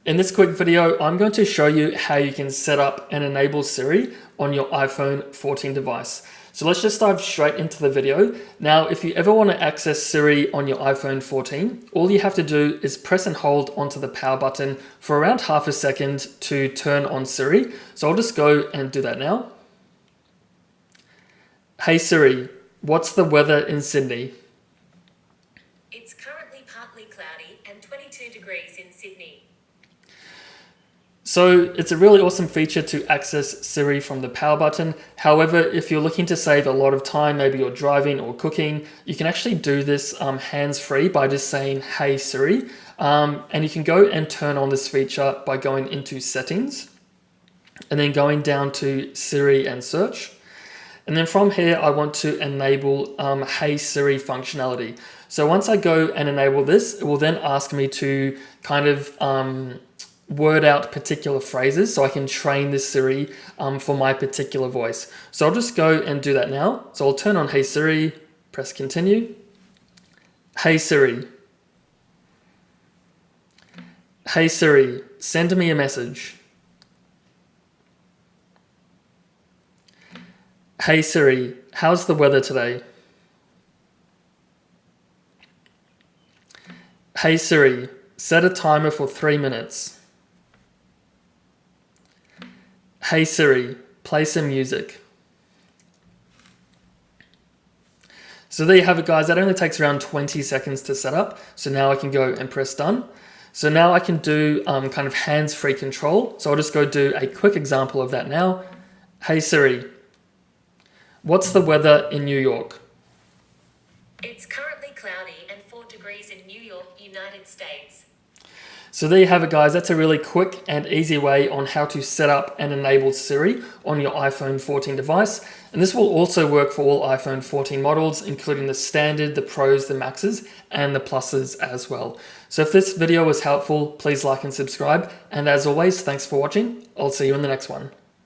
In this quick video, I'm going to show you how you can set up and enable Siri on your iPhone 14 device. So let's just dive straight into the video. Now, if you ever want to access Siri on your iPhone 14, all you have to do is press and hold onto the power button for around half a second to turn on Siri. So I'll just go and do that now. Hey Siri, what's the weather in Sydney? It's currently partly cloudy and 22 degrees in Sydney. So it's a really awesome feature to access Siri from the power button. However, if you're looking to save a lot of time, maybe you're driving or cooking, you can actually do this hands-free by just saying, hey Siri. And you can go and turn on this feature by going into settings and then going down to Siri and search. And then from here, I want to enable Hey Siri functionality. So once I go and enable this, it will then ask me to kind of word out particular phrases so I can train this Siri for my particular voice. So I'll just go and do that now. So I'll turn on Hey Siri, press continue. Hey Siri. Hey Siri, send me a message. Hey Siri, how's the weather today? Hey Siri, set a timer for 3 minutes. Hey Siri, play some music. So there you have it, guys. That only takes around 20 seconds to set up. So now I can go and press done. So now I can do kind of hands-free control. So I'll just go do a quick example of that now. Hey Siri, what's the weather in New York? It's currently cloudy and 4 degrees in New York, United States. So there you have it, guys. That's a really quick and easy way on how to set up and enable Siri on your iPhone 14 device. And this will also work for all iPhone 14 models, including the standard, the pros, the maxes, and the pluses as well. So if this video was helpful, please like and subscribe. And as always, thanks for watching. I'll see you in the next one.